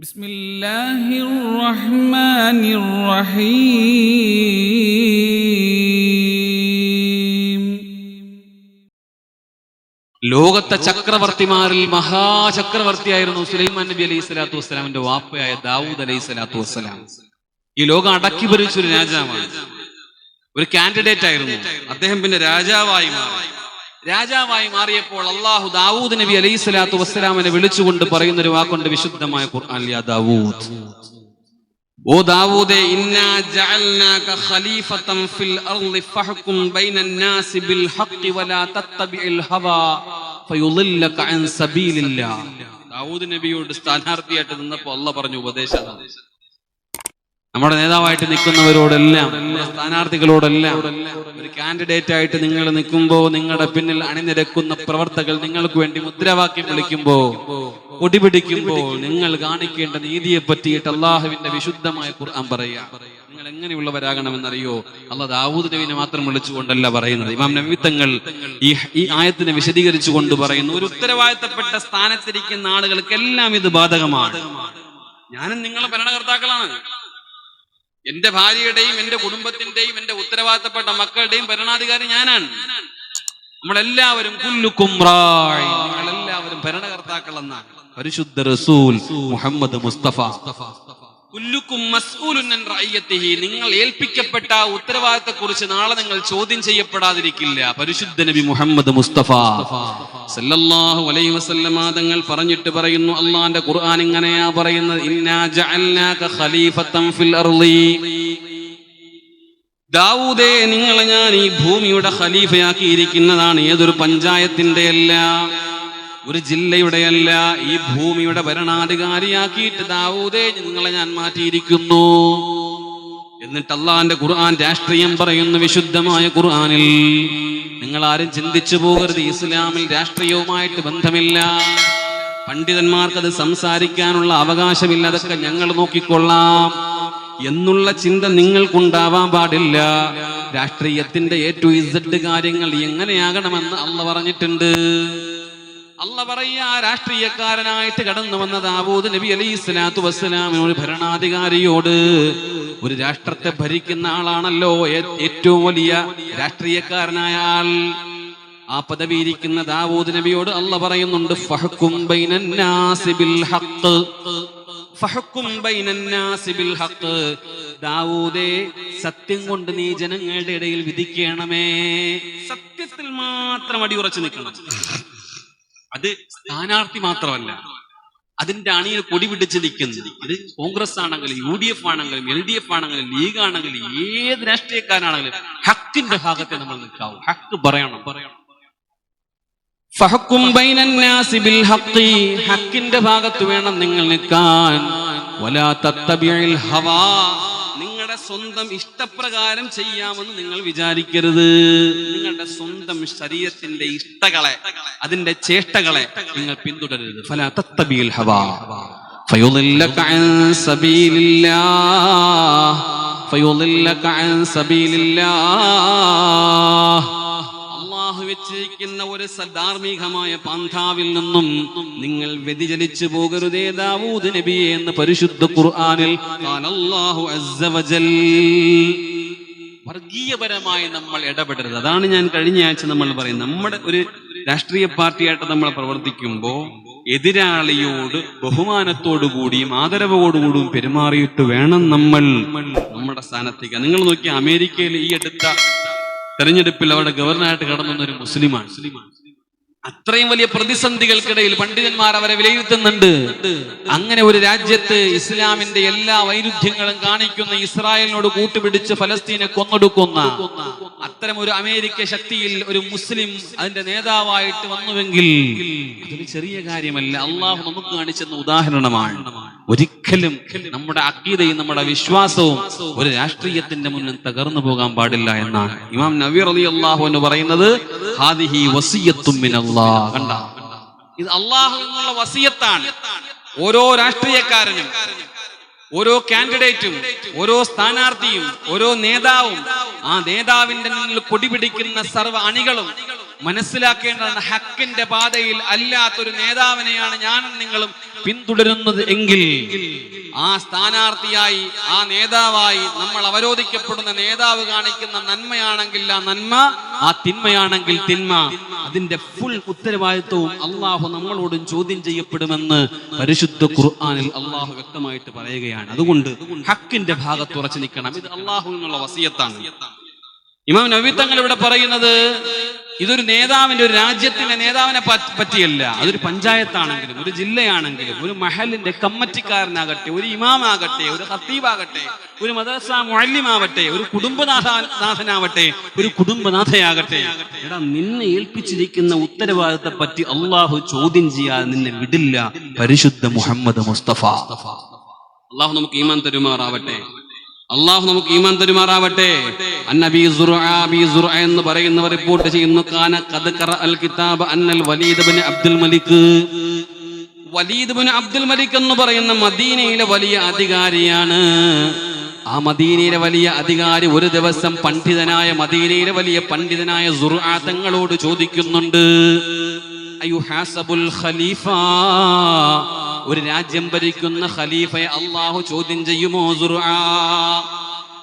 ബിസ്മില്ലാഹിർ റഹ്മാനിർ റഹീം. ലോകത്തെ ചക്രവർത്തിമാരിൽ മഹാചക്രവർത്തിയായിരുന്നു സുലൈമാൻ നബി അലൈഹി സ്വലാത്തു വസ്സലാമിന്റെ വാപ്പയായ ദാവൂദ് അലൈഹി സ്വലാത്തു വസ്സലാം. ഈ ലോകം അടക്കി ഭരിച്ചൊരു രാജാവാണ്, ഒരു കാൻഡിഡേറ്റ് ആയിരുന്നു. അദ്ദേഹം പിന്നെ രാജാവായി മാറിയപ്പോൾ അള്ളാഹു ദാവൂദ് നബി അലൈഹി സ്വലാത്തു വസ്സലാമിനെ വിളിച്ചുകൊണ്ട് പറയുന്ന ഒരു വാക്കുണ്ട് വിശുദ്ധമായ ഖുർആനിൽ, യാ ദാവൂദ്, ഓ ദാവൂദേ, ഇന്നാ ജഅൽനാക ഖലീഫതൻ ഫിൽ അർളി ഫഹ്കും ബൈനൻ നാസി ബിൽ ഹഖ് വലാ തത്തബിഇൽ ഹവാ ഫയുളില്ലക അൻ സബീലില്ലാഹ്. ദാവൂദ് നബിയോട് സ്ഥാനാർത്ഥിയായിട്ട് നിന്നപ്പോൾ അല്ലാഹ് പറഞ്ഞു ഉപദേശം, നമ്മുടെ നേതാവായിട്ട് നിൽക്കുന്നവരോടെല്ലാം, സ്ഥാനാർത്ഥികളോടെല്ലാം, ഒരു കാൻഡിഡേറ്റ് ആയിട്ട് നിങ്ങൾ നിൽക്കുമ്പോ, നിങ്ങളുടെ പിന്നിൽ അണിനിരക്കുന്ന പ്രവർത്തകർ നിങ്ങൾക്ക് വേണ്ടി മുദ്രാവാക്യം വിളിക്കുമ്പോ, ഒടിപിടിക്കുമ്പോ, നിങ്ങൾ കാണിക്കേണ്ട നീതിയെ പറ്റിയിട്ട് അള്ളാഹുവിന്റെ വിശുദ്ധമായ ഖുർആൻ പറയാ. നിങ്ങൾ എങ്ങനെയുള്ളവരാകണമെന്നറിയോ? അല്ലാഹ് ദാവൂദ് നബിയെ മാത്രം വിളിച്ചുകൊണ്ടല്ല പറയുന്നത്. ഇമാം നബവി തങ്ങൾ ഈ ആയത്തിനെ വിശദീകരിച്ചു കൊണ്ട് പറയുന്നു, ഒരു ഉത്തരവാദിത്തപ്പെട്ട സ്ഥാനത്തിരിക്കുന്ന ആളുകൾക്കെല്ലാം ഇത് ബാധകമാണ്. ഞാനും നിങ്ങളും ഭരണകർത്താക്കളാണ്. എന്റെ ഭാര്യയുടെയും എന്റെ കുടുംബത്തിന്റെയും എന്റെ ഉത്തരവാദിത്തപ്പെട്ട മക്കളുടെയും ഭരണാധികാരി ഞാനാണ്. നമ്മളെല്ലാവരും കുല്ലുക്കും റാഇ, നിങ്ങളെല്ലാവരും ഭരണകർത്താക്കൾ എന്നാണ് പരിശുദ്ധ റസൂൽ മുഹമ്മദ് മുസ്തഫ. കുല്ലുക്കും മസ്ഊലുൻ അൻ റഅയ്യതിഹി, നിങ്ങൾ ഏൽപ്പിക്കപ്പെട്ട ഉത്തരവാദിത്തത്തെ കുറിച്ച് നാളെ നിങ്ങൾ ചോദ്യം ചെയ്യപ്പെടാതിരിക്കില്ല. പരിശുദ്ധ നബി മുഹമ്മദ് മുസ്തഫ സല്ലല്ലാഹു അലൈഹി വസല്ലമ തങ്ങൾ പറഞ്ഞിട്ട് പറയുന്നു, അല്ലാഹുവിന്റെ ഖുർആൻ ഇങ്ങനെയാ പറയുന്നത്, ഇന്നാ ജഅൽനാക ഖലീഫതൻ ഫിൽ അർളി, ദാവൂദേ, നിങ്ങളെ ഞാൻ ഈ ഭൂമിയുടെ ഖലീഫയാക്കിയിരിക്കുന്നതാണ്. ഏതൊരു പഞ്ചായത്തിന്റെ അല്ല, ഒരു ജില്ലയുടെയല്ല, ഈ ഭൂമിയുടെ ഭരണാധികാരിയാക്കിയിട്ട് ദാവൂദേ നിങ്ങളെ ഞാൻ മാറ്റിയിരിക്കുന്നു. എന്നിട്ട് അള്ളാന്റെ ഖുർആൻ രാഷ്ട്രീയം പറയുന്നു വിശുദ്ധമായ ഖുർആനിൽ. നിങ്ങൾ ആരും ചിന്തിച്ചു പോകരുത്, ഇസ്ലാമിൽ രാഷ്ട്രീയവുമായിട്ട് ബന്ധമില്ല, പണ്ഡിതന്മാർക്കത് സംസാരിക്കാനുള്ള അവകാശമില്ല, അതൊക്കെ ഞങ്ങൾ നോക്കിക്കൊള്ളാം എന്നുള്ള ചിന്ത നിങ്ങൾക്കുണ്ടാവാൻ പാടില്ല. രാഷ്ട്രീയത്തിന്റെ A to Z കാര്യങ്ങൾ എങ്ങനെയാകണമെന്ന് അള്ളാഹ് പറഞ്ഞിട്ടുണ്ട്. അള്ളാഹ് പറയാ, രാഷ്ട്രീയക്കാരനായിട്ട് കടന്നു വന്ന ദാവൂദ് നബി അലൈഹി സ്വലാത്തു വസ്സലാമിനോട്, ഭരണാധികാരിയോട്, ഒരു രാഷ്ട്രത്തെ ഭരിക്കുന്ന ആളാണല്ലോ ഏറ്റവും വലിയ രാഷ്ട്രീയക്കാരനായ ആൾ, ആ പദവി ഇരിക്കുന്ന ദാവൂദ് നബിയോട് അള്ളാഹ് പറയുന്നുണ്ട്, ഫഹ്കും ബൈനൻ നാസി ബിൽ ഹഖ്, ഫഹ്കും ബൈനൻ നാസി ബിൽ ഹഖ്, ദാവൂദേ, സത്യം കൊണ്ട് നീ ജനങ്ങളുടെ ഇടയിൽ വിധിക്കണമേ. സത്യത്തിൽ മാത്രം അടിയുറച്ചു നിൽക്കണം. അത് സ്ഥാനാർത്ഥി മാത്രമല്ല, അതിന്റെ അണിയിൽ കൊടി പിടിച്ച് നിൽക്കുന്നത്. അത് കോൺഗ്രസ് ആണെങ്കിലും UDF ആണെങ്കിലും LDF ആണെങ്കിലും ലീഗ് ആണെങ്കിലും ഏത് രാഷ്ട്രീയക്കാരാണെങ്കിലും ഹക്കിന്റെ ഭാഗത്തെ നമ്മൾ നിൽക്കാവൂ. ഹക്ക് പറയണം. ഫഹ്കും ബൈനൻ നാസി ബിൽ ഹഖ്, ഹക്കിന്റെ ഭാഗത്ത് വേണം നിങ്ങൾ നിൽക്കാൻ. വലാ തത്തബിഇൽ ഹവാ, നിങ്ങളുടെ സ്വന്തം ഇഷ്ടപ്രകാരം ചെയ്യാമെന്ന് നിങ്ങൾ വിചാരിക്കരുത്. നിങ്ങളുടെ സ്വന്തം ശരീരത്തിന്റെ ഇഷ്ടകളെ, അതിന്റെ ചേഷ്ടകളെ നിങ്ങൾ പിന്തുടരരുത്. ഫലാ തത്തബിഇൽ ഹവാ ഫയുളില്ലക അൻ സബീലില്ലാഹ്, ഫയുളില്ലക അൻ സബീലില്ലാഹ്. അല്ലാഹു വെച്ചിരിക്കുന്ന ഒരു ധാർമ്മികമായ പന്ഥാവിൽ നിന്നും നിങ്ങൾ വ്യതിചലിച്ചു പോകരുതേ ദാവൂദ് നബിയെ എന്ന് പരിശുദ്ധ ഖുർആനിൽ ഖാലല്ലാഹു അസ്സ വജൽ. വർഗീയപരമായി നമ്മൾ ഇടപെടരുത്. അതാണ് ഞാൻ കഴിഞ്ഞ ആഴ്ച നമ്മൾ പറയുന്നത്. നമ്മുടെ ഒരു രാഷ്ട്രീയ പാർട്ടിയായിട്ട് നമ്മൾ പ്രവർത്തിക്കുമ്പോൾ എതിരാളിയോട് ബഹുമാനത്തോടുകൂടിയും ആദരവോടുകൂടിയും പെരുമാറിയിട്ട് വേണം നമ്മൾ നമ്മുടെ സ്ഥാനത്തേക്ക്. നിങ്ങൾ നോക്കിയ അമേരിക്കയിൽ ഈ അടുത്ത തെരഞ്ഞെടുപ്പിൽ അവിടെ ഗവർണറായിട്ട് കടന്നു ഒരു മുസ്ലിമാണ്. അത്രയും വലിയ പ്രതിസന്ധികൾക്കിടയിൽ പണ്ഡിതന്മാർ അവരെ വിലയിരുത്തുന്നുണ്ട്. അങ്ങനെ ഒരു രാജ്യത്ത് ഇസ്ലാമിന്റെ എല്ലാ വൈരുദ്ധ്യങ്ങളും കാണിക്കുന്ന, ഇസ്രായേലിനോട് കൂട്ടുപിടിച്ച് ഫലസ്തീനെ കൊന്നൊടുക്കുന്ന അത്തരം ഒരു അമേരിക്ക ശക്തിയിൽ ഒരു മുസ്ലിം അതിന്റെ നേതാവായിട്ട് വന്നുവെങ്കിൽ അതൊരു ചെറിയ കാര്യമല്ല. അള്ളാഹു നമുക്ക് കാണിച്ചെന്ന ഉദാഹരണമാണ്. ഒരിക്കലും നമ്മുടെ അഖീദയും നമ്മുടെ വിശ്വാസവും ഒരു രാഷ്ട്രീയത്തിന്റെ മുന്നിൽ തകർന്നു പോകാൻ പാടില്ല എന്നാണ് ഇമാം നവവി റളിയല്ലാഹു അൻഹു പറയുന്നത്. ഹാദിഹി വസിയ്യത്തും മിനല്ലാഹ്. കണ്ട, ഇത് അള്ളാഹു എന്നുള്ള വസിയത്താണ്. ഓരോ രാഷ്ട്രീയക്കാരനും, ഓരോ കാൻഡിഡേറ്റും, ഓരോ സ്ഥാനാർത്ഥിയും, ഓരോ നേതാവും, ആ നേതാവിന്റെ മുന്നിൽ കൊടിപിടിക്കുന്ന സർവ്വ അണികളും മനസ്സിലാക്കേണ്ടതാണ്, ഹക്കിന്റെ പാതയിൽ അല്ലാത്തൊരു നേതാവിനെയാണ് ഞാനും നിങ്ങളും പിന്തുടരുന്നത് എങ്കിൽ ആ സ്ഥാനാർത്ഥിയായി, ആ നേതാവായി നമ്മൾ അവരോധിക്കപ്പെടുന്ന നേതാവ് കാണിക്കുന്ന നന്മയാണെങ്കിൽ ആ നന്മ, ആ തിന്മയാണെങ്കിൽ തിന്മ, അതിന്റെ ഫുൾ ഉത്തരവാദിത്വവും അള്ളാഹു നമ്മളോടും ചോദ്യം ചെയ്യപ്പെടുമെന്ന് പരിശുദ്ധ ഖുർആനിൽ അള്ളാഹു വ്യക്തമായിട്ട് പറയുകയാണ്. അതുകൊണ്ട് ഹക്കിന്റെ ഭാഗത്ത് ഉറച്ചു നിൽക്കണം. ഇത് അള്ളാഹു എന്നുള്ള വസിയത്താണ്. ഇമാം നബവി തങ്ങൾ ഇവിടെ പറയുന്നത് ഇതൊരു നേതാവിന്റെ, ഒരു രാജ്യത്തിന്റെ നേതാവിനെ പറ്റിയല്ല. അതൊരു പഞ്ചായത്താണെങ്കിലും, ഒരു ജില്ലയാണെങ്കിലും, ഒരു മഹലിന്റെ കമ്മിറ്റിക്കാരനാകട്ടെ, ഒരു ഇമാമാകട്ടെ, ഒരു ഖത്തീബാകട്ടെ, ഒരു മദ്രസ മുഅല്ലിമാവട്ടെ, ഒരു കുടുംബനാഥനാവട്ടെ, ഒരു കുടുംബനാഥയാകട്ടെ, എടാ നിന്നെ ഏൽപ്പിച്ചിരിക്കുന്ന ഉത്തരവാദിത്തത്തെ പറ്റി അള്ളാഹു ചോദ്യം ചെയ്യാതെ നിന്നെ വിടില്ല. പരിശുദ്ധ മുഹമ്മദ് മുസ്തഫ. അള്ളാഹു നമുക്ക് ഈമാൻ തരുമാറാവട്ടെ. അള്ളാഹു നമുക്ക് ഈമാൻ തരുമാറാവട്ടെ. അന്നബി സുർഅ എന്ന് പറയുന്നവർ റിപ്പോർട്ട് ചെയ്യുന്നു, കാന ഖദ് ഖറഅൽ കിതാബ അന്നൽ വലീദ് ഇബ്നു അബ്ദുൽ മലിക് എന്ന് പറയുന്ന മദീനയിലെ വലിയ അധികാരിയാണ്. ആ മദീനയിലെ വലിയ അധികാരി ഒരു ദിവസം മദീനയിലെ വലിയ പണ്ഡിതനായ സുർഅ തങ്ങളോട് ചോദിക്കുന്നുണ്ട്, അയുഹാസബുൽ ഖലീഫ, ഒരു രാജ്യം ഭരിക്കുന്ന ഖലീഫയെ അള്ളാഹു ചോദ്യം ചെയ്യുമോ?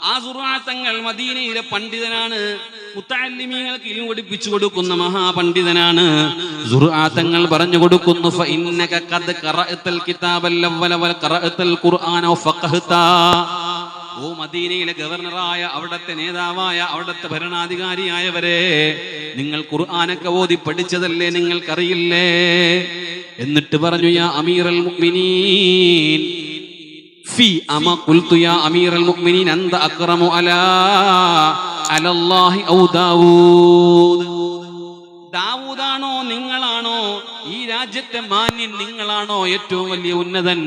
ആ സുർഅ തങ്ങൾ മദീനയിലെ പണ്ഡിതനാണ്, മുത്തഅല്ലിമീങ്ങൾക്ക് ഇൽമു പഠിപ്പിച്ചു കൊടുക്കുന്ന മഹാപണ്ഡിതനാണ്. സുർഅ തങ്ങൾ പറഞ്ഞു കൊടുക്കുന്നു, ഫഇന്നക ഖദ് ഖറഅതൽ കിതാബൽ അവ്വല വ ഖറഅതൽ ഖുർആന വഫഖഹത. ഓ മദീനയിലെ ഗവർണറായ, അവിടത്തെ നേതാവായ, അവിടത്തെ ഭരണാധികാരിയായവരെ, നിങ്ങൾ ഖുർആനൊക്കെ ഓതി പഠിച്ചതല്ലേ, നിങ്ങൾക്കറിയില്ലേ? എന്നിട്ട് പറഞ്ഞു, യാ അമീറൽ മുഅ്മിനീൻ ഫി അമ ഖുൽതു യാ അമീറൽ മുഅ്മിനീൻ അൻത അക്റമു അലല്ലാഹി ഔ ദാവൂദ്. ദാവൂദാണോ നിങ്ങളാണോ ഈ രാജ്യത്തെ മാന്യൻ? നിങ്ങളാണോ ഏറ്റവും വലിയ ഉന്നതൻ?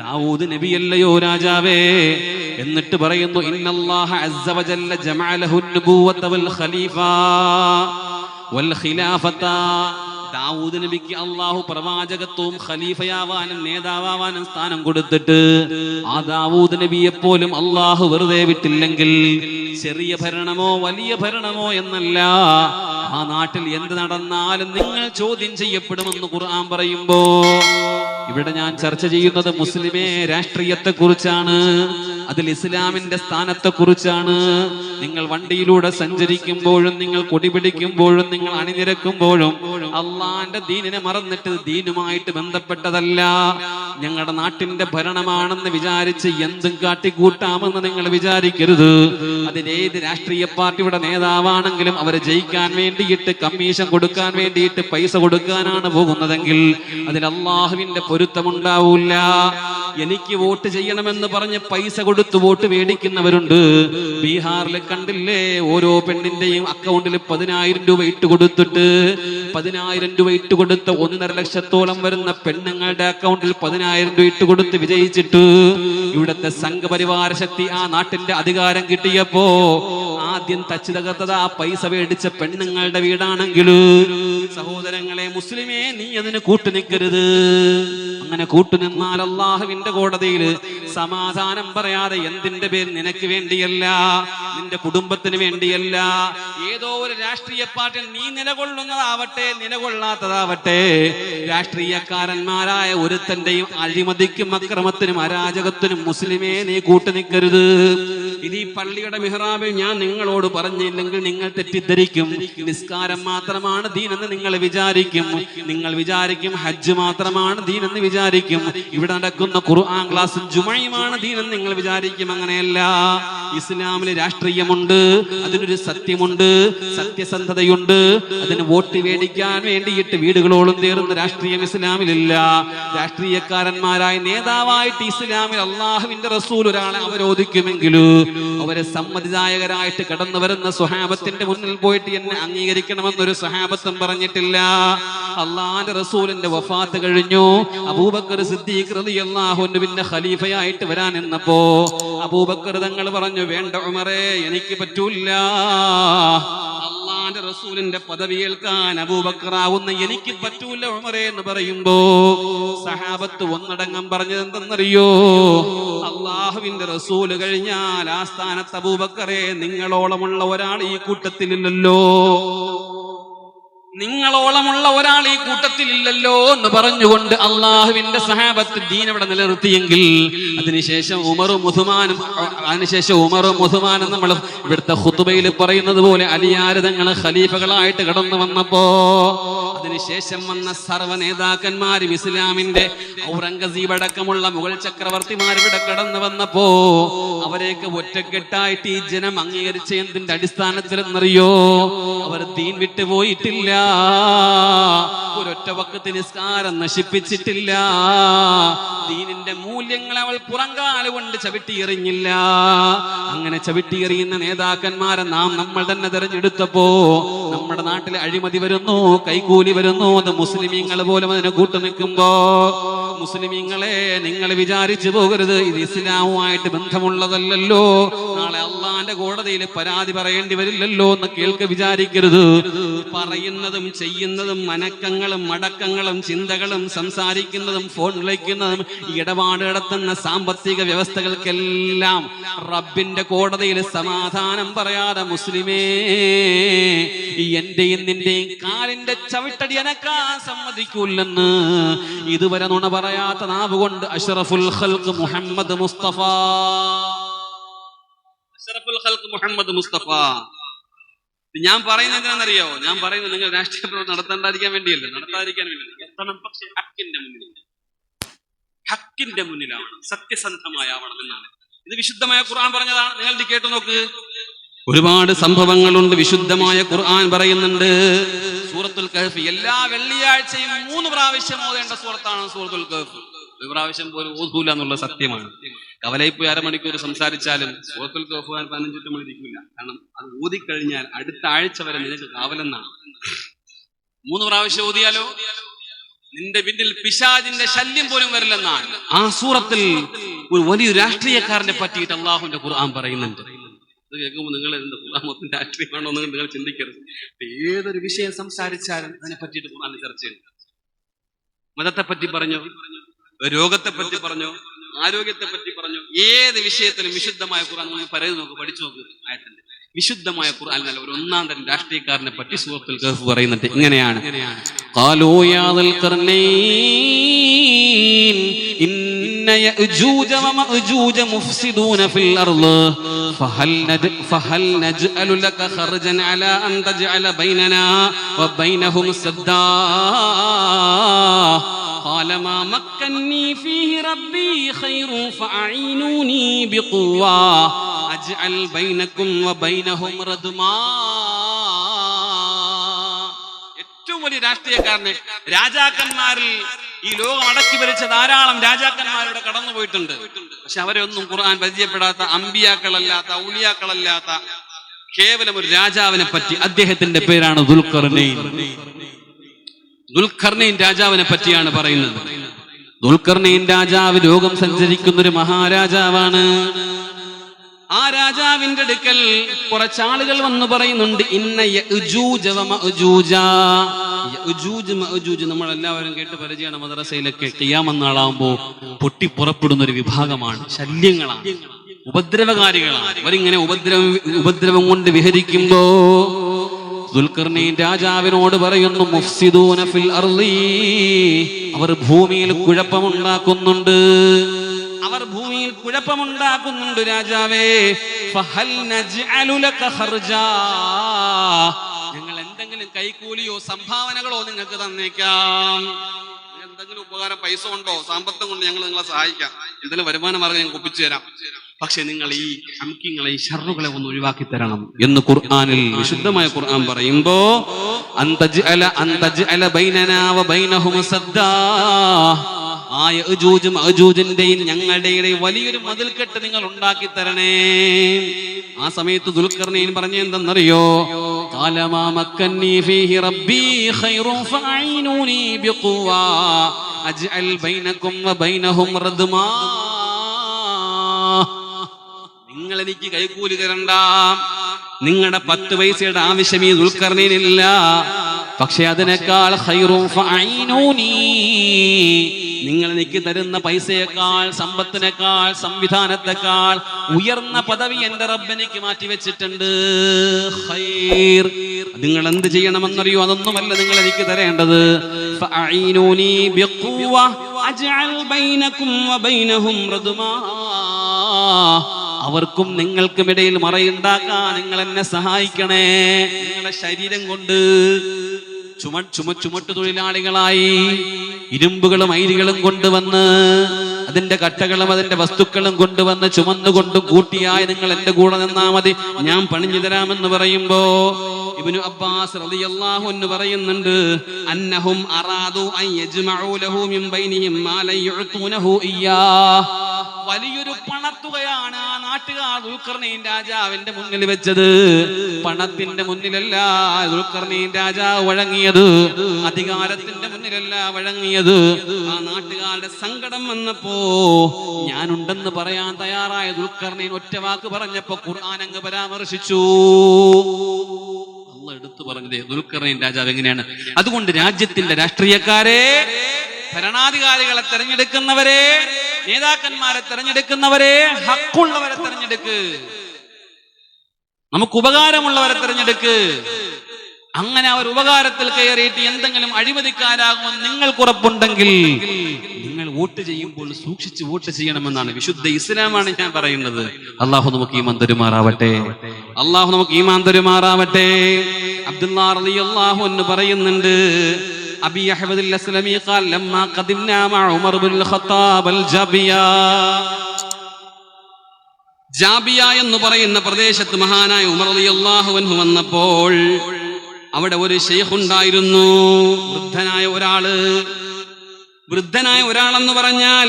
ദാവൂദ് നബിയല്ലയോ രാജാവേ? എന്നിട്ട് പറയുന്നു, ഇന്നല്ലാഹ അസ്സ വജല്ല ജമഅ ലഹു നുബുവത വൽ ഖലീഫ വൽ ഖിലാഫത. ദാവൂദ് നബിക്ക് അള്ളാഹു പ്രവാചകത്വവും ഖലീഫയാവാനും നേതാവാനും സ്ഥാനം കൊടുത്തിട്ട് ആ ദാവൂദ് നബിയെ പോലും അള്ളാഹു വെറുതെ വിട്ടില്ലെങ്കിൽ, ചെറിയ ഭരണമോ വലിയ ഭരണമോ എന്നല്ല, ആ നാട്ടിൽ എന്ത് നടന്നാലും നിങ്ങൾ ചോദ്യം ചെയ്യപ്പെടുമെന്ന് ഖുർആൻ പറയുമ്പോ, ഇവിടെ ഞാൻ ചർച്ച ചെയ്യുന്നത് മുസ്ലിമേ രാഷ്ട്രീയത്തെ കുറിച്ചാണ്, അതിൽ ഇസ്ലാമിന്റെ സ്ഥാനത്തെ കുറിച്ചാണ്. നിങ്ങൾ വണ്ടിയിലൂടെ സഞ്ചരിക്കുമ്പോഴും, നിങ്ങൾ കൊടി പിടിക്കുമ്പോഴും, നിങ്ങൾ അണിനിരക്കുമ്പോഴും അള്ളാന്റെ ദീനിനെ മറന്നിട്ട് ദീനുമായിട്ട് ബന്ധപ്പെട്ടതല്ല. ഞങ്ങളുടെ നാട്ടിന്റെ ഭരണമാണെന്ന് വിചാരിച്ച് എന്തും കാട്ടിക്കൂട്ടാമെന്ന് നിങ്ങൾ വിചാരിക്കരുത്. അതിലേത് രാഷ്ട്രീയ പാർട്ടിയുടെ നേതാവാണെങ്കിലും അവരെ ജയിക്കാൻ വേണ്ടിയിട്ട്, കമ്മീഷൻ കൊടുക്കാൻ വേണ്ടിയിട്ട് പൈസ കൊടുക്കാനാണ് പോകുന്നതെങ്കിൽ അതിൽ അള്ളാഹുവിന്റെ പൊരുത്തമുണ്ടാവൂല. എനിക്ക് വോട്ട് ചെയ്യണമെന്ന് പറഞ്ഞ് പൈസ കൊടുത്ത് വോട്ട് മേടിക്കുന്നവരുണ്ട്. ബീഹാറിൽ കണ്ടില്ലേ, ഓരോ പെണ്ണിന്റെയും അക്കൗണ്ടിൽ 10,000 രൂപ ഇട്ട് കൊടുത്തിട്ട്, 10,000 രൂപ ഇട്ട് കൊടുത്ത 1.5 ലക്ഷത്തോളം വരുന്ന പെണ്ണുങ്ങളുടെ അക്കൗണ്ടിൽ 10,000 രൂപ ഇട്ട് കൊടുത്ത് വിജയിച്ചിട്ട്, ഇവിടുത്തെ സംഘപരിവാര ശക്തി ആ നാട്ടിന്റെ അധികാരം കിട്ടിയപ്പോ ആദ്യം തച്ചു തകർത്തത് ആ പൈസ മേടിച്ച പെണ്ണുങ്ങളുടെ വീടാണെങ്കിൽ, സഹോദരങ്ങളെ മുസ്ലിമേ, നീ അതിന് കൂട്ടുനിൽക്കരുത്. അങ്ങനെ കൂട്ടുനിന്നാൽ അള്ളാഹുവിന്റെ കോടതിയിൽ സമാധാനം പറയാതെ, എന്തിന്റെ പേര്? നിനക്ക് വേണ്ടിയല്ല, നിന്റെ കുടുംബത്തിന് വേണ്ടിയല്ല, ഏതോ ഒരു രാഷ്ട്രീയ പാർട്ടി നീ നിലകൊള്ളുന്നതാവട്ടെ നിലകൊള്ളാത്തതാവട്ടെ, രാഷ്ട്രീയക്കാരന്മാരായ ഒരുത്തന്റെയും അഴിമതിക്കും അക്രമത്തിനും അരാജകത്തിനും മുസ്ലിമേ നീ കൂട്ടുനിൽക്കരുത്. ഇത് ഈ പള്ളിയുടെ മിഹ്റാബിൽ ഞാൻ നിങ്ങളോട് പറഞ്ഞില്ലെങ്കിൽ നിങ്ങൾ തെറ്റിദ്ധരിക്കും. നിസ്കാരം മാത്രമാണ് ദീനെന്ന് നിങ്ങൾ വിചാരിക്കും. നിങ്ങൾ വിചാരിക്കും ഹജ്ജ് മാത്രമാണ് ദീനെന്ന് വിചാരിക്കും. ഇവിടെ നടക്കുന്ന ഖുർആൻ ക്ലാസ് ജുമഅയാണ് ദീനെന്ന് നിങ്ങൾ വിചാരിക്കും. അങ്ങനെയല്ല. ഇസ്ലാമിൽ രാഷ്ട്രീയമുണ്ട്, അതിനൊരു സത്യമുണ്ട്, സത്യസന്ധതയുണ്ട്. അതിന് വോട്ട് മേടിക്കാൻ വേണ്ടിയിട്ട് വീടുകളോളം തീർന്ന രാഷ്ട്രീയം ഇസ്ലാമിലില്ല. രാഷ്ട്രീയക്കാരന്മാരായ നേതാവായിട്ട് ഇസ്ലാമിൽ അള്ളാഹുവിന്റെ റസൂൽ ഒരാളെ അവരോധിക്കുമെങ്കിലും അവരെ സമ്മതിദായകരായിട്ട് കടന്നു വരുന്ന സ്വഹാബത്തിന്റെ മുന്നിൽ പോയിട്ട് എന്നെ അംഗീകരിക്കണമെന്നൊരു സ്വഹാബത്തും പറഞ്ഞിട്ടില്ല. അള്ളാന്റെ റസൂലിന്റെ വഫാത്ത് കഴിഞ്ഞു. അബൂബക്കർ സിദ്ദീഖ് റളിയല്ലാഹു അൻഹു പിന്നെ ഖലീഫയായിട്ട് വരാൻ എന്നപ്പോ അബൂബക്കർ തങ്ങൾ പറഞ്ഞു, വേണ്ട ഉമറേ, എനിക്ക് പറ്റൂല. അള്ളാന്റെ റസൂലിന്റെ പദവി ഏൽക്കാൻ അബൂബക്കറാവുന്ന എനിക്ക് പറ്റൂല ഉമറേ എന്ന് പറയുമ്പോ സഹാബത്ത് ഒന്നടങ്കം പറഞ്ഞത് എന്തെന്നറിയോ? അള്ളാഹുവിന്റെ റസൂല് കഴിഞ്ഞാൽ ആ സ്ഥാനത്ത് അബൂബക്കറെ നിങ്ങളോളമുള്ള ഒരാൾ ഈ കൂട്ടത്തിലില്ലല്ലോ. നിങ്ങളോളമുള്ള ഒരാൾ ഈ കൂട്ടത്തിലില്ലല്ലോ എന്ന് പറഞ്ഞുകൊണ്ട് അള്ളാഹുവിന്റെ സഹാബത്ത് ദീൻ അവിടെ നിലനിർത്തിയെങ്കിൽ അതിനുശേഷം ഉമറും ഉസ്മാനും നമ്മൾ ഇവിടുത്തെ ഖുതുബയിൽ പറയുന്നത് പോലെ അലിയാർ തങ്ങൾ ഖലീഫകളായിട്ട് കടന്നു വന്നപ്പോ അതിനുശേഷം വന്ന സർവ്വ നേതാക്കന്മാരും ഇസ്ലാമിന്റെ ഔറംഗസീബ് അടക്കമുള്ള മുഗൾ ചക്രവർത്തിമാർ ഇവിടെ കടന്നു വന്നപ്പോ അവരെയൊക്കെ ഒറ്റക്കെട്ടായിട്ട് ഈ ജനം അംഗീകരിച്ച എന്തിന്റെ അടിസ്ഥാനത്തിൽ എന്നറിയോ? അവർ ദീൻ വിട്ടുപോയിട്ടില്ല, ഒരൊറ്റ വഖത്ത് നിസ്കാരം നശിപ്പിച്ചിട്ടില്ല, ദീനിന്റെ മൂല്യങ്ങൾ അവൾ പുറങ്കാല് കൊണ്ട് ചവിട്ടിയെറിഞ്ഞില്ല. അങ്ങനെ ചവിട്ടിയെറിയുന്ന നേതാക്കന്മാരെ നമ്മൾ തന്നെ തെരഞ്ഞെടുത്തപ്പോ നമ്മുടെ നാട്ടിൽ അഴിമതി വരുന്നു, കൈക്കൂലി വരുന്നു. അത് മുസ്ലിമീങ്ങൾ പോലും അതിനെ കൂട്ടുനിൽക്കുമ്പോ മുസ്ലിമീങ്ങളെ നിങ്ങൾ വിചാരിച്ചു പോകരുത് ഇത് ഇസ്ലാമുമായിട്ട് ബന്ധമുള്ളതല്ലല്ലോ, നാളെ അള്ളാന്റെ കോടതിയിൽ പരാതി പറയേണ്ടി വരില്ലല്ലോ എന്ന് വിചാരിക്കരുത്. പറയുന്നതും ചെയ്യുന്നതും മനക്കങ്ങളും മടക്കങ്ങളും ചിന്തകളും സംസാരിക്കുന്നതും ഫോൺ വിളിക്കുന്നതും ഇടപാട് നടത്തുന്ന സാമ്പത്തിക വ്യവസ്ഥകൾക്കെല്ലാം റബ്ബിന്റെ കോടതിയിൽ സമാധാനം പറയാതെ മുസ്ലിമേ എന്റെയും നിന്റെയും കാലിന്റെ ചവിട്ടടി അനക്കാൻ സമ്മതിക്കൂല്ലെന്ന് ഇതുവരെ നുണ പറയാത്ത നാവ് കൊണ്ട് അഷ്റഫുൽ ഖൽഖ് മുഹമ്മദ് മുസ്തഫ ഞാൻ പറയുന്നത് എന്തിനാണെന്നറിയോ? ഞാൻ പറയുന്നത് നിങ്ങൾ രാഷ്ട്രീയ പ്രവർത്തനം നടത്താതിരിക്കാൻ വേണ്ടിയല്ല, നടത്താതിരിക്കാൻ വേണ്ടിയല്ല, എത്തണം. പക്ഷെ ഹക്കിന്റെ മുന്നിലാണ്, സത്യസന്ധമായാവണം എന്നാണ്. ഇത് വിശുദ്ധമായ ഖുർആൻ പറഞ്ഞതാണ്. നിങ്ങൾ ഇത് കേട്ടു നോക്ക്. ഒരുപാട് സംഭവങ്ങളുണ്ട് വിശുദ്ധമായ ഖുർആൻ പറയുന്നുണ്ട്. സൂറത്തുൽ കഹ്ഫ് എല്ലാ വെള്ളിയാഴ്ചയും 3 പ്രാവശ്യം ഓതേണ്ട സൂറത്താണ് സൂറത്തുൽ കഹ്ഫ്. ഒരു പ്രാവശ്യം പോലും ഓതൂല എന്നുള്ള സത്യമാണ്. കവലയിപ്പോയി 1/2 മണിക്കൂർ സംസാരിച്ചാലും സൂറത്തുൽ കഹ്ഫ് 15 മണി ഇരിക്കില്ല. കാരണം അത് ഓതിക്കഴിഞ്ഞാൽ അടുത്ത ആഴ്ച വരെ നിനക്ക് കാവലെന്നാണ്. 3 പ്രാവശ്യം ഓതിയാലോ നിന്റെ പിന്നിൽ പിശാചിന്റെ ശല്യം പോലും വരില്ലെന്നാണ്. ആ സൂറത്തിൽ ഒരു വലിയ രാഷ്ട്രീയക്കാരനെ പറ്റിയിട്ട് അള്ളാഹുവിന്റെ ഖുർആൻ പറയുന്നുണ്ട്. ഇത് കേൾക്കുമ്പോൾ നിങ്ങൾ എന്ത് ഖുർആൻ രാഷ്ട്രീയമാണോ എന്ന് നിങ്ങൾ ചിന്തിക്കരുത്. ഏതൊരു വിഷയം സംസാരിച്ചാലും അതിനെ പറ്റിയിട്ട് ഖുർആൻ ചർച്ചയുണ്ട്. മതത്തെ പറ്റി പറഞ്ഞു, രോഗത്തെ പറ്റി പറഞ്ഞു, ആരോഗ്യത്തെ പറ്റി പറഞ്ഞു, ഏത് വിഷയത്തിലും വിശുദ്ധമായ ഖുർആൻ പറയുന്നത് നോക്ക്, പഠിച്ചു നോക്ക്. ആയത്തിന്റെ വിശുദ്ധമായ ഖുർആൻ നല്ല ഒരു ഒന്നാം തരം രാഷ്ട്രീയക്കാരനെ പറ്റി സൂറത്തുൽ കഹ്ഫ് പറയുന്നുണ്ട്. ഇങ്ങനെയാണ്: ഖാലൂ യാ ദൽ ഖർനൈൻ ഇന്ന യഅജൂജ വമഅജൂജ മുഫ്സിദൂന ഫിൽ അർള് ഫഹൽ നജ്അലു ലക ഖർജൻ അലാ അൻ തജ്അല ബൈനനാ വബൈനഹും സദ്ദാ قال ما مكنني فيه ربي خير فأعينوني بقوة أجعل بينكم وبينهم ردما. ഏറ്റവും വലിയ രാഷ്ട്രീയക്കാരനെ, രാജാക്കന്മാരിൽ ഈ ലോകം അടക്കി ഭരിച്ച ധാരാളം രാജാക്കന്മാരുടെ കടന്നുപോയിട്ടുണ്ട്. പക്ഷെ അവരെ ഒന്നും ഖുർആൻ പരിചയപ്പെടാത്ത, അമ്പിയാക്കളല്ലാത്ത, ഔലിയാക്കളല്ലാത്ത കേവലം ഒരു രാജാവിനെ പറ്റി, അദ്ദേഹത്തിന്റെ പേരാണ് ദുൽഖർനൈൻ. ദുൽഖർനൈൻ രാജാവിനെ പറ്റിയാണ് പറയുന്നത്. ദുൽഖർനൈൻ രാജാവ് ലോകം സഞ്ചരിക്കുന്ന ഒരു മഹാരാജാവാണ്. ആ രാജാവിന്റെ അടുക്കൽ കുറച്ചാളുകൾ വന്നു പറയുന്നുണ്ട്, ഇന്ന യഅജൂജ വമഅജൂജ. യഅജൂജ് മഅജൂജ് നമ്മളെല്ലാവരും കേട്ട് പരിചയമാണ്. മദ്രസയിലൊക്കെ ഖിയാമത്ത് നാളാവുമ്പോ പൊട്ടിപ്പുറപ്പെടുന്ന ഒരു വിഭാഗമാണ്, ശല്യങ്ങളാണ്, ഉപദ്രവകാരികളാണ്. അവരിങ്ങനെ ഉപദ്രവം കൊണ്ട് വിഹരിക്കുമ്പോ ദുൽഖർനൈൻ രാജാവിനോട് പറയുന്നു, മുഫ്സിദൂന ഫിൽ അർളി, അവർ ഭൂമിയിൽ കുഴപ്പമുണ്ടാക്കുന്നുണ്ട്, അവർ ഭൂമിയിൽ കുഴപ്പമുണ്ടാക്കുന്നുണ്ട് രാജാവേ. ഫഹൽ നജ്അലു ലക ഖർജാ, ഞങ്ങൾ എന്തെങ്കിലും കൈക്കൂലിയോ സംഭാവനകളോ നിങ്ങൾക്ക് തന്നേക്കാം. എന്തെങ്കിലും ഉപകാരം, പൈസ ഉണ്ടോ, സാമ്പത്തികം കൊണ്ട് ഞങ്ങൾ നിങ്ങളെ സഹായിക്കാം, എന്തെങ്കിലും വരുമാന മാർഗം ഞങ്ങൾക്ക് ഒപ്പിച്ചു തരാം. പക്ഷെ നിങ്ങൾ ഈ ഹംകിങ്ങളെ, ഈ ഷർറുകളെ ഒന്ന് ഒഴിവാക്കി തരണം എന്ന് ഖുർആനിൽ, വിശുദ്ധമായ ഖുർആൻ പറയുമ്പോ അന്തജ്അല ബൈനനാ വബൈനഹും സദ്ദാ, ആ യഅജൂജ് മഅജൂജിന്റെയും ഞങ്ങളുടെയും വലിയൊരു മതിൽക്കെട്ട് നിങ്ങൾ ഉണ്ടാക്കി തരണേ. ആ സമയത്ത് ദുൽഖർനൈൻ പറഞ്ഞ എന്തെന്നറിയോ? ഖാല മാ മക്കന്നി ഫീഹി റബ്ബി ഖൈറുൻ ഫഅഈനൂനി ബിഖുവ അജ്അൽ ബൈനകും വബൈനഹും റദ്മാ. നിങ്ങൾ എനിക്ക് കൈക്കൂലി തരണ്ട, നിങ്ങളുടെ 10 പൈസയുടെ ആവശ്യം ഈ ദുൽഖർനൈനില്ല. പക്ഷെ അതിനേക്കാൾ ഖൈറുൻ ഫഅഈനൂനി, നിങ്ങൾ എനിക്ക് തരുന്ന പൈസയേക്കാൾ, സമ്പത്തിനേക്കാൾ, സംവിധാനത്തെക്കാൾ ഉയർന്ന പദവി എന്റെ റബ്ബ് എനിക്ക് മാറ്റിവെച്ചിട്ടുണ്ട്. ഖൈർ. നിങ്ങൾ എന്ത് ചെയ്യണമെന്നറിയോ? അതൊന്നുമല്ല നിങ്ങൾ എനിക്ക് തരേണ്ടത്. ഫഅഈനൂനി ബിഖുവ അജ്അൽ ബൈനകും വബൈനഹും റദ്മാ. അവർക്കും നിങ്ങൾക്കും ഇടയിൽ മറയുണ്ടാക്കാൻ നിങ്ങൾ എന്നെ സഹായിക്കണേ. നിങ്ങളുടെ ശരീരം കൊണ്ട് ചുമട്ട് തൊഴിലാളികളായി ഇരുമ്പുകളും അയിരികളും കൊണ്ടുവന്ന് അതിന്റെ കട്ടകളും അതിന്റെ വസ്തുക്കളും കൊണ്ടുവന്ന് ചുമന്നുകൊണ്ടും കൂട്ടിയായി നിങ്ങൾ എന്റെ കൂടെ നിന്നാ മതി, ഞാൻ പണിഞ്ഞു തരാമെന്ന് പറയുമ്പോ ഇബ്നു അബ്ബാസ് റളിയല്ലാഹു അൻഹു പറയുന്നുണ്ട്, അന്നഹും അറാദു അൻ യജ്മഉ ലഹു മിൻ ബൈനിഹിം മാ ല യുഅ്തൂനഹു ഇയ്യാ. വലിയൊരു പണത്തുകയാണ് ആ നാട്ടുകാർ ദുൽഖർനൈൻ രാജാവിന്റെ മുന്നിൽ വെച്ചത്. പണത്തിന്റെ മുന്നിലല്ല ദുൽഖർനൈൻ രാജാവ് വഴങ്ങിയത്, അധികാരത്തിന്റെ മുന്നിലല്ല വഴങ്ങിയത്. ആ നാട്ടുകാരുടെ സങ്കടം വന്നപ്പോ ഞാനുണ്ടെന്ന് പറയാൻ തയ്യാറായ ദുൽഖർനൈൻ ഒറ്റ വാക്ക് പറഞ്ഞപ്പോ ഖുർആൻ അങ്ങ് പരാമർശിച്ചു. അല്ലാഹ് എടുത്തു പറഞ്ഞത് ദുൽഖർനൈൻ രാജാവ് എങ്ങനെയാണ്. അതുകൊണ്ട് രാജ്യത്തിന്റെ രാഷ്ട്രീയക്കാരെ, ഭരണാധികാരികളെ തെരഞ്ഞെടുക്കുന്നവരെ, നേതാക്കന്മാരെ തെരഞ്ഞെടുക്കുന്നവരെ, ഹക്കുള്ളവരെ തെരഞ്ഞെടുക്ക്, നമുക്ക് ഉപകാരമുള്ളവരെ തെരഞ്ഞെടുക്ക്. അങ്ങനെ അവർ ഉപകാരത്തിൽ കയറിയിട്ട് എന്തെങ്കിലും അഴിമതിക്കാരാകുമെന്ന് നിങ്ങൾക്ക് ഉറപ്പുണ്ടെങ്കിൽ നിങ്ങൾ വോട്ട് ചെയ്യുമ്പോൾ സൂക്ഷിച്ച് വോട്ട് ചെയ്യണമെന്നാണ് വിശുദ്ധ ഇസ്ലാമാണ് ഞാൻ പറയുന്നത്. അള്ളാഹു നമുക്ക് ഈമാൻ തരുമാറാവട്ടെ. അള്ളാഹു നമുക്ക് ഈമാൻ തരുമാറാവട്ടെ. അബ്ദുല്ലാഹ് റളിയല്ലാഹു അൻഹു പറയുന്നുണ്ട്, അബി അഹ്മദ് അൽ-അസ്ലമി ഖാൽ ലമ്മാ ഖദിംനാ മഅ ഉമർ ഇബ്നുൽ ഖത്താബ് ജാബിയ എന്ന് പറയുന്ന പ്രദേശത്ത് മഹാനായ ഉമർ റളിയല്ലാഹു അൻഹു വന്നപ്പോൾ അവിടെ ഒരു ശൈഖ് ഉണ്ടായിരുന്നു, വൃദ്ധനായ ഒരാളെന്ന് പറഞ്ഞാൽ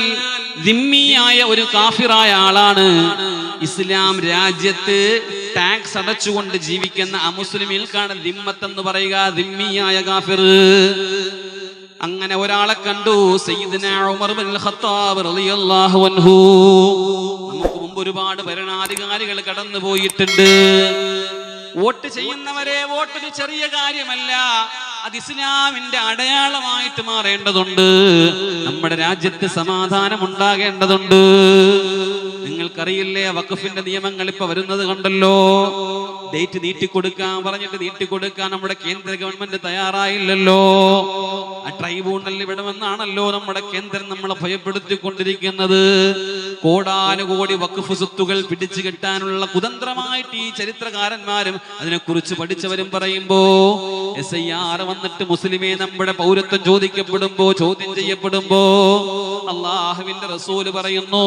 ദിമ്മിയായ ഒരു കാഫിറായ ആളാണ്. ഇസ്ലാം രാജ്യത്ത് ടാക്സ് അടച്ചുകൊണ്ട് ജീവിക്കുന്ന അമുസ്ലിമിൽക്കാണ് ദിമ്മത്ത് എന്ന് പറയുക, ദിമ്മിയായ കാഫിർ. അങ്ങനെ ഒരാളെ കണ്ടു, സയ്യിദുനാ ഉമർ ഇബ്നുൽ ഖത്താബ് റളിയല്ലാഹു അൻഹു. നമുക്ക് മുമ്പ് ഒരുപാട് ഭരണാധികാരികൾ കടന്നു പോയിട്ടുണ്ട്. വോട്ട് ചെയ്യുന്നവരെ, വോട്ടൊരു ചെറിയ കാര്യമല്ല, അത് ഇസ്ലാമിന്റെ അടയാളമായിട്ട് മാറേണ്ടതുണ്ട്. നമ്മുടെ രാജ്യത്ത് സമാധാനം ഉണ്ടാകേണ്ടതുണ്ട്. നിങ്ങൾക്കറിയില്ലേ, വഖഫിന്റെ നിയമങ്ങൾ ഇപ്പൊ വരുന്നത് കണ്ടല്ലോ. ഡേറ്റ് നീട്ടിക്കൊടുക്കാൻ പറഞ്ഞിട്ട് നീട്ടിക്കൊടുക്കാൻ നമ്മുടെ കേന്ദ്ര ഗവൺമെന്റ് തയ്യാറായില്ലല്ലോ. ആ ട്രൈബ്യൂണലിൽ വിടുമെന്നാണല്ലോ നമ്മുടെ കേന്ദ്രം നമ്മളെ ഭയപ്പെടുത്തിക്കൊണ്ടിരിക്കുന്നത്. കോടാനുകോടി വഖഫ് സ്വത്തുകൾ പിടിച്ചു കെട്ടാനുള്ള കുതന്ത്രമായിട്ട് ഈ ചരിത്രകാരന്മാരും അതിനെക്കുറിച്ച് പഠിച്ചവരും പറയുമ്പോ SIR വന്നിട്ട് മുസ്ലിമേ നമ്മുടെ പൗരത്വം ചോദ്യം ചെയ്യപ്പെടുമ്പോ അള്ളാഹുവിന്റെ റസൂല് പറയുന്നു,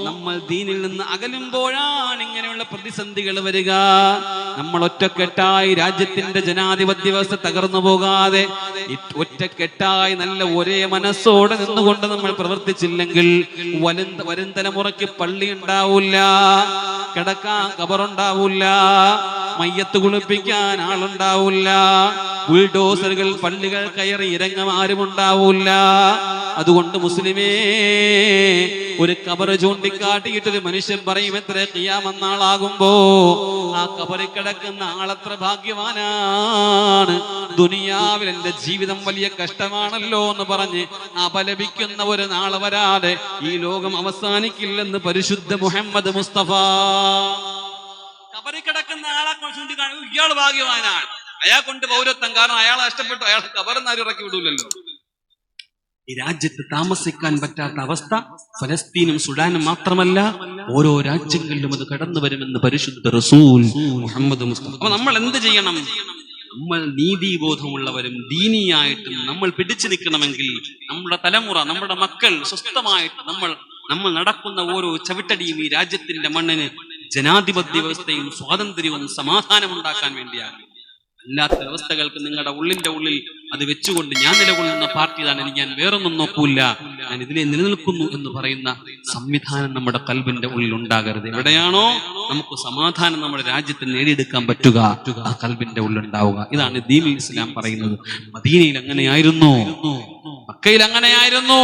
നമ്മൾ ദീനിൽ നിന്ന് അകലുമ്പോഴാണ് ഇങ്ങനെയുള്ള പ്രതിസന്ധികൾ വരിക. നമ്മൾ ഒറ്റക്കെട്ടായി രാജ്യത്തിന്റെ ജനാധിപത്യ വ്യവസ്ഥ തകർന്നു പോകാതെ ഒറ്റക്കെട്ടായി നല്ല ഒരേ മനസ്സോടെ നിന്നുകൊണ്ട് നമ്മൾ പ്രവർത്തിച്ചില്ലെങ്കിൽ വരും തലമുറയ്ക്ക് പള്ളി ഉണ്ടാവൂല, കിടക്കാൻ ഖബറുണ്ടാവൂല, മയ്യത്ത് കുളിപ്പിക്കാൻ ആളുണ്ടാവൂല, ബുൾഡോസറുകൾ പള്ളികൾ കയറി ഇറങ്ങാൻ ആരും ഉണ്ടാവൂല. അതുകൊണ്ട് മുസ്ലിമേ, ഒരു ഖബറ് ചൂണ്ടിക്കാട്ടിയിട്ടൊരു മനുഷ്യൻ പറയും, എത്ര ഖിയാമത്ത് നാളാകുമ്പോ ആ ഖബറിൽ കിടക്കുന്ന ആളെത്ര ഭാഗ്യവാനാണ്, ദുനിയാവിൽ എന്റെ ജീവിതം വലിയ കഷ്ടമാണല്ലോ എന്ന് പറഞ്ഞ് അപലപിക്കുന്ന ഒരു നാളെ വരാതെ ഈ ലോകം അവസാനിക്കില്ലെന്ന് പരിശുദ്ധ മുഹമ്മദ് മുസ്തഫ. ഖബറിൽ കിടക്കുന്ന ആളെ ചൂണ്ടിക്കാണി, ഇയാൾ ഭാഗ്യവാനാണ്, അയാൾ കൊണ്ട് പൗരത്വം, കാരണം അയാളെ നഷ്ടപ്പെട്ടു, അയാൾ ഖബറിൽ ആരും ഇറക്കി വിടൂലല്ലോ. ഈ രാജ്യത്ത് താമസിക്കാൻ പറ്റാത്ത അവസ്ഥ ഫലസ്തീനും സുഡാനും മാത്രമല്ല, ഓരോ രാജ്യങ്ങളിലും അത് കടന്നു വരുമെന്ന് പരിശുദ്ധ റസൂൽ മുഹമ്മദ് മുസ്തഫ. അപ്പൊ നമ്മൾ എന്ത് ചെയ്യണം? നമ്മൾ നീതിബോധമുള്ളവരും ദീനിയായിട്ടും നമ്മൾ പിടിച്ചു നിൽക്കണമെങ്കിൽ നമ്മുടെ തലമുറ, നമ്മുടെ മക്കൾ സ്വസ്ഥമായിട്ട് നമ്മൾ നടക്കുന്ന ഓരോ ചവിട്ടടിയും ഈ രാജ്യത്തിന്റെ മണ്ണിന് ജനാധിപത്യ വ്യവസ്ഥയും സ്വാതന്ത്ര്യവും സമാധാനം ഉണ്ടാക്കാൻ വേണ്ടിയാണ്. അല്ലാത്ത വ്യവസ്ഥകൾക്ക് നിങ്ങളുടെ ഉള്ളിൽ അത് വെച്ചുകൊണ്ട് ഞാൻ നിലകൊള്ളുന്ന പാർട്ടി തന്നെ, ഞാൻ വേറൊന്നും നോക്കൂല, ഞാൻ ഇതിലെ നിലനിൽക്കുന്നു എന്ന് പറയുന്ന സംവിധാനം നമ്മുടെ കൽബിന്റെ ഉള്ളിൽ ഉണ്ടാകരുത്. എവിടെയാണോ നമുക്ക് സമാധാനം നമ്മുടെ രാജ്യത്തിൽ നേടിയെടുക്കാൻ പറ്റുക, ആ കൽബിന്റെ ഉള്ളിൽ ഉണ്ടാവുക. ഇതാണ് ദീനുൽ ഇസ്ലാം പറയുന്നത്. മദീനയിൽ അങ്ങനെയായിരുന്നു, മക്കയിൽ അങ്ങനെയായിരുന്നു,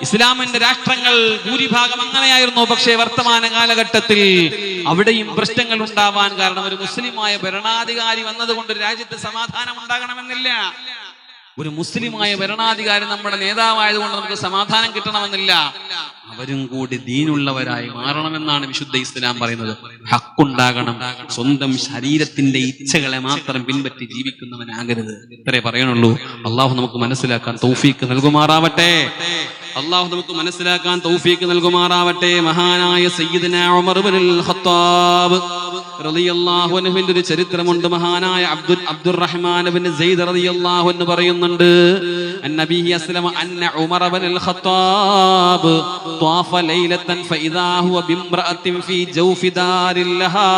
ഇസ്ലാമിന്റെ രാഷ്ട്രങ്ങൾ ഭൂരിഭാഗം അങ്ങനെയായിരുന്നു. പക്ഷേ വർത്തമാന കാലഘട്ടത്തിൽ അവിടെയും പ്രശ്നങ്ങൾ ഉണ്ടാവാൻ കാരണം ഒരു മുസ്ലിമായ ഭരണാധികാരി വന്നതുകൊണ്ട് രാജ്യത്ത് സമാധാനം ഉണ്ടാകണമെന്നില്ല. ഒരു മുസ്ലിമായ ഭരണാധികാരി നമ്മുടെ നേതാവായതുകൊണ്ട് നമുക്ക് സമാധാനം കിട്ടണമെന്നില്ല, അവരും കൂടി ദീനുള്ളവരായി മാറണമെന്നാണ് വിശുദ്ധ ഇസ്ലാം പറയുന്നത്. ഹക്കുണ്ടാകണം, സ്വന്തം ശരീരത്തിന്റെ ഇച്ഛകളെ മാത്രം പിൻപറ്റി ജീവിക്കുന്നവനാകരുത്. ഇത്രേ പറയണുള്ളൂ. അള്ളാഹു നമുക്ക് മനസ്സിലാക്കാൻ തൗഫീക്ക് നൽകുമാറാവട്ടെ. അള്ളാഹു നമുക്ക് മനസ്സിലാക്കാൻ തൗഫീക്ക് നൽകുമാറാവട്ടെ. മഹാനായ സയ്യിദുനാ ഉമർ ഇബ്നുൽ ഖത്താബ് റളിയല്ലാഹു അൻഹുവിന്റെ ഒരു ചരിത്രമുണ്ട്. മഹാനായ അബ്ദുറഹ്മാൻ ഇബ്നു സയ്യിദ് റളിയല്ലാഹു അൻഹു പറയുന്നുണ്ട്, അന്നബി അസ്ലമ അന്ന ഉമർ ഇബ്നുൽ ഖത്താബ് ത്വാഫ ലൈലതൻ ഫഇദാ ഹുവ ബിംറഅത്തിൻ ഫീ ജൗഫി ദാരിൻ ലഹാ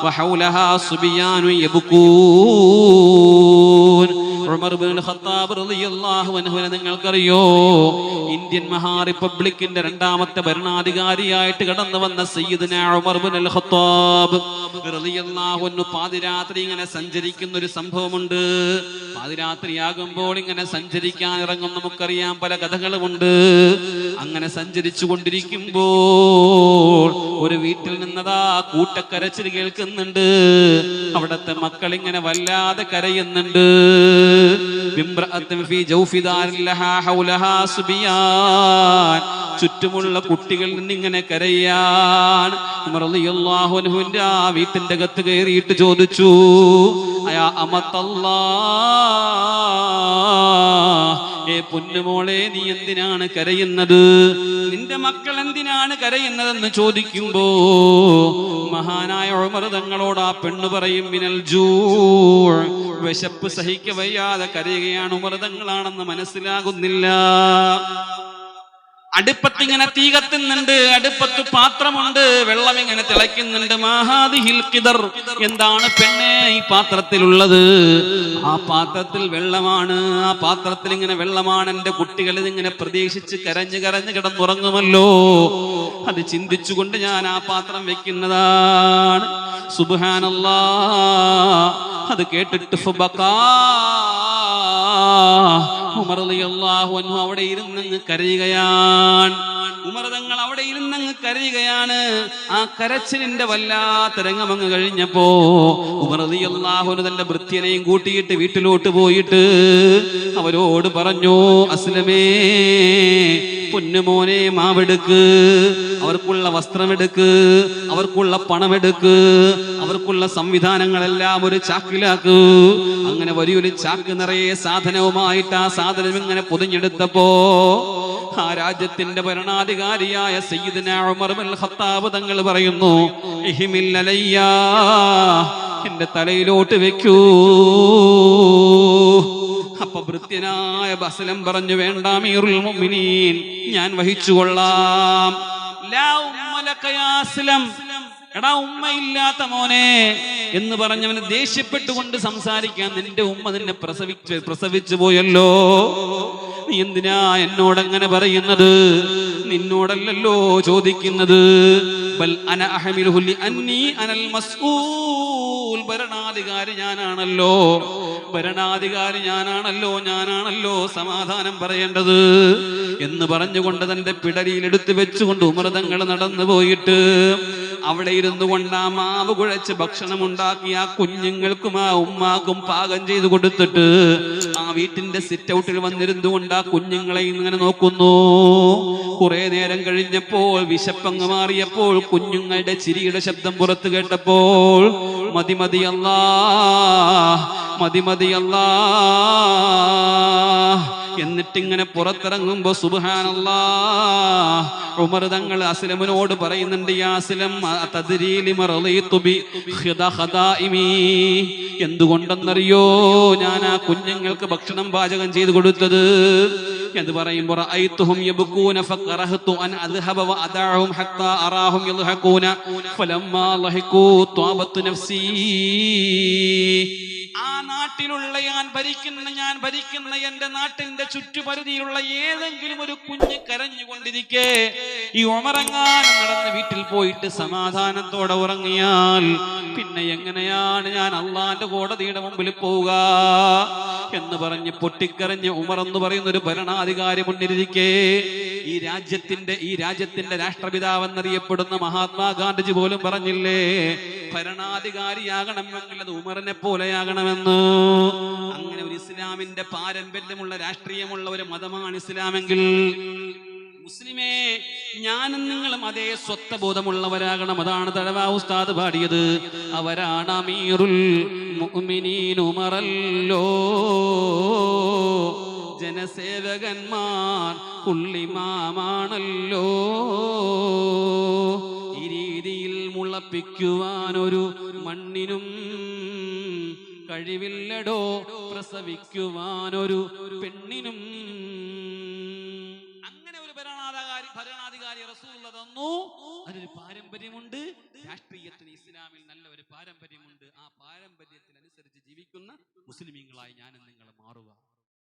വഹൗലഹാ സുബിയാനു യബ്കൂൻ. ഉമർ ഇബ്നുൽ ഖത്താബ് റളിയല്ലാഹു അൻഹുവിനെ നിങ്ങൾക്കറിയോ? ഇന്ത്യൻ മഹാറിപ്പബ്ലിക്കിന്റെ രണ്ടാമത്തെ ഭരണാധികാരിയായിട്ട് കടന്നു വന്ന സയ്യിദുനാ ഉമർ ഇബ്നുൽ ഖത്താബ് റളിയല്ലാഹു അൻഹു പാതിരാത്രി ഇങ്ങനെ സഞ്ചരിക്കുന്ന ഒരു സംഭവമുണ്ട്. പാതിരാത്രിയാകുമ്പോൾ ഇങ്ങനെ സഞ്ചരിക്കാൻ ഇറങ്ങും. നമുക്കറിയാം, പല കഥകളുമുണ്ട്. അങ്ങനെ സഞ്ചരിച്ചു കൊണ്ടിരിക്കുമ്പോൾ ഒരു വീട്ടിൽ നിന്നതാ കൂട്ടക്കരച്ചിൽ കേൾക്കുന്നുണ്ട്. അവിടത്തെ മക്കൾ ഇങ്ങനെ വല്ലാതെ കരയുന്നുണ്ട്. ചുറ്റുമുള്ള കുട്ടികളിൽ നിന്ന് ഇങ്ങനെ കരയാൻ. ഉമർ റളിയല്ലാഹു അൻഹുവിന്റെ ആ വീട്ടിന്റെ അകത്ത് കയറിയിട്ട് ചോദിച്ചു, അയാ അമത്തല്ലാഹ്, പൊന്നുമോളെ, നീ എന്തിനാണ് കരയുന്നത്? നിന്റെ മക്കൾ എന്തിനാണ് കരയുന്നതെന്ന് ചോദിക്കുമ്പോ മഹാനായ ഉമർ തങ്ങളോട് ആ പെണ്ണ് പറയും, മിനൽ ജൂ, വിശപ്പ് സഹിക്ക വയ്യാതെ കരയുകയാണ്. ഉമർ തങ്ങളാണെന്ന് മനസ്സിലാകുന്നില്ല. അടുപ്പത്തിങ്ങനെ തീ കത്തുന്നുണ്ട്, അടുപ്പത്ത് പാത്രമുണ്ട്, വെള്ളം ഇങ്ങനെ തിളയ്ക്കുന്നുണ്ട്. മാഹാദിഹിൽ ഖിദർ, എന്താണ് പെണ്ണേ ഈ പാത്രത്തിലുള്ളത്? ആ പാത്രത്തിൽ വെള്ളമാണ്. ആ പാത്രത്തിൽ ഇങ്ങനെ വെള്ളമാണ്. എന്റെ കുട്ടികൾ ഇതിങ്ങനെ പ്രതീക്ഷിച്ച് കരഞ്ഞ് കരഞ്ഞ് കിടന്നുറങ്ങുമല്ലോ, അത് ചിന്തിച്ചുകൊണ്ട് ഞാൻ ആ പാത്രം വെക്കുന്നതാണ്. സുബ്ഹാനല്ലാഹ്. അത് കേട്ടിട്ട് ഉമർ റളിയല്ലാഹു അൻഹു അവിടെ ഇരുന്നങ്ങ് കരയുകയാണ്. ഉമർ തങ്ങൾ അവിടെ ഇരുന്നങ്ങ് കരയുകയാണ്. ആ കരച്ചിലിന്റെ വല്ലാത്ത രംഗമങ്ങ് കഴിഞ്ഞപ്പോ ഉമർ റളിയല്ലാഹു അൻഹു തന്റെ ഭൃത്യനെയും കൂട്ടിയിട്ട് വീട്ടിലോട്ട് പോയിട്ട് അവരോട് പറഞ്ഞു, അസ്ലമേ, പൊന്നുമോനെ, മാവെടുക്ക്, അവർക്കുള്ള വസ്ത്രമെടുക്ക്, അവർക്കുള്ള പണമെടുക്ക്, അവർക്കുള്ള സംവിധാനങ്ങളെല്ലാം ഒരു ചാക്കിലാക്ക്. അങ്ങനെ വലിയൊരു ചാക്ക് നിറയെ സാധനവുമായിട്ട് ആ സാധനം ഇങ്ങനെ പൊതിഞ്ഞെടുത്തപ്പോ ആ രാജ്യത്തിന്റെ ഭരണാധികാരിയായ സയ്യിദുനാ ഉമർ ഇബ്നുൽ ഖത്താബ് തങ്ങൾ പറയുന്നു, ഇഹ്മിൽ അലയ്യാ, എന്റെ തലയിലോട്ട് വെക്കൂ. അപ്പൊ ഭൃത്യനായ അസ്ലം പറഞ്ഞു, വേണ്ട അമീറുൽ മുഅ്മിനീൻ, ഞാൻ വഹിച്ചുകൊള്ളാം. ലാ ഉമ്മ ലക യാ അസ്ലം, എടാ ഉമ്മയില്ലാത്ത മോനെ എന്ന് പറഞ്ഞവന് ദേഷ്യപ്പെട്ടുകൊണ്ട് സംസാരിക്കാൻ, നിന്റെ ഉമ്മ നിന്നെ പ്രസവിച്ചു പോയല്ലോ, നീ എന്തിനാ എന്നോടങ്ങനെ പറയുന്നത്? നിന്നോടല്ലല്ലോ ചോദിക്കുന്നത്. ബൽ അന അഹ്മിലുഹു ലിഅന്നി അനൽ മസ്ഊൽ, ഭരണാധികാരി ഞാനാണല്ലോ, ഭരണാധികാരി ഞാനാണല്ലോ സമാധാനം പറയേണ്ടത് എന്ന് പറഞ്ഞുകൊണ്ട് തന്റെ പിടലിയിൽ എടുത്തു വെച്ചുകൊണ്ട് ഉമർ തങ്ങൾ നടന്നു പോയിട്ട് അവിടെ ഇരുന്നു കൊണ്ട് ആ മാവ് കുഴച്ച് ഭക്ഷണം ഉണ്ടാക്കി ആ കുഞ്ഞുങ്ങൾക്കും ആ ഉമ്മാക്കും പാകം ചെയ്ത് കൊടുത്തിട്ട് ആ വീട്ടിന്റെ സിറ്റ് ഔട്ടിൽ വന്നിരുന്നു കൊണ്ട് ആ കുഞ്ഞുങ്ങളെ ഇങ്ങനെ നോക്കുന്നു. കുറെ നേരം കഴിഞ്ഞപ്പോൾ വിശപ്പങ്ങ് മാറിയപ്പോൾ കുഞ്ഞുങ്ങളുടെ ചിരിയുടെ ശബ്ദം പുറത്തു കേട്ടപ്പോൾ മതി മതി അല്ലാഹ്, മതി മതി അല്ലാഹ് എന്നിട്ടിങ്ങനെ പുറത്തിറങ്ങുമ്പോ സുബ്ഹാനല്ലാഹ് ഉമർ തങ്ങൾ അസ്ലമിനോട് പറയുന്നുണ്ട്, യാ അസ്ലം തദ്രീ ലിമ റളീതു ബി ഖദാഇമി, എന്തുകൊണ്ടെന്നറിയോ ഞാൻ ആ കുഞ്ഞുങ്ങൾക്ക് ഭക്ഷണം പാചകം ചെയ്തു കൊടുത്തത് എന്ന് പറയുമ്പോൾ റഅയ്തുഹും യബ്കൂന ഫഖറഹതു അൻ അദ്ഹബ വഅദഅഹും ഹത്താ അറാഹും യൽഹഖൂന ഫലമ്മാ ലഹിഖൂ ത്വാബത്തു നഫ്സി. ആ നാട്ടിലുള്ള ഞാൻ ഭരിക്കുന്ന എന്റെ നാട്ടിന്റെ ചുറ്റുപരിധിയിലുള്ള ഏതെങ്കിലും ഒരു കുഞ്ഞ് കരഞ്ഞുകൊണ്ടിരിക്കെ ഈ ഉമറങ്ങാനും നടന്ന് വീട്ടിൽ പോയിട്ട് സമാധാനത്തോടെ ഉറങ്ങിയാൽ പിന്നെ എങ്ങനെയാണ് ഞാൻ അള്ളാന്റെ കോടതിയുടെ മുമ്പിൽ പോവുക എന്ന് പറഞ്ഞ് പൊട്ടിക്കരഞ്ഞ് ഉമർ എന്ന് പറയുന്ന ഒരു ഭരണാധികാരി മുന്നിലിരിക്കെ ഈ രാജ്യത്തിന്റെ രാഷ്ട്രപിതാവെന്നറിയപ്പെടുന്ന മഹാത്മാഗാന്ധിജി പോലും പറഞ്ഞില്ലേ, ഭരണാധികാരിയാകണമെങ്കിൽ അത് ഉമറിനെ പോലെയാകണമെന്ന്. അങ്ങനെ ഒരു ഇസ്ലാമിന്റെ പാരമ്പര്യമുള്ള രാഷ്ട്രീയമുള്ള ഒരു മതമാണ് ഇസ്ലാമെങ്കിൽ മുസ്ലിമേ, ഞാനും നിങ്ങളും അതേ സ്വത്വബോധമുള്ളവരാകണം. അതാണ് തഴവ ഉസ്താദ് പാടിയത്. അവരാണ് അമീറുൽ മുഅ്മിനീൻ ഉമറല്ലോ, ജനസേവകന്മാർ പുള്ളിമാമാണല്ലോ. ഈ രീതിയിൽ മുളപ്പിക്കുവാനൊരു മണ്ണിനും കഴിവില്ലടോ, പ്രസവിക്കുവാനൊരു പെണ്ണിനും. ഭരണാധികാരി റസൂലുള്ളാഹി തന്നു. അതിനൊരു പാരമ്പര്യമുണ്ട്. രാഷ്ട്രീയത്തിന് ഇസ്ലാമിൽ നല്ല ഒരു പാരമ്പര്യമുണ്ട്. ആ പാരമ്പര്യത്തിനനുസരിച്ച് ജീവിക്കുന്ന മുസ്ലിമീങ്ങളായി ഞാനും നിങ്ങൾ മാറുക.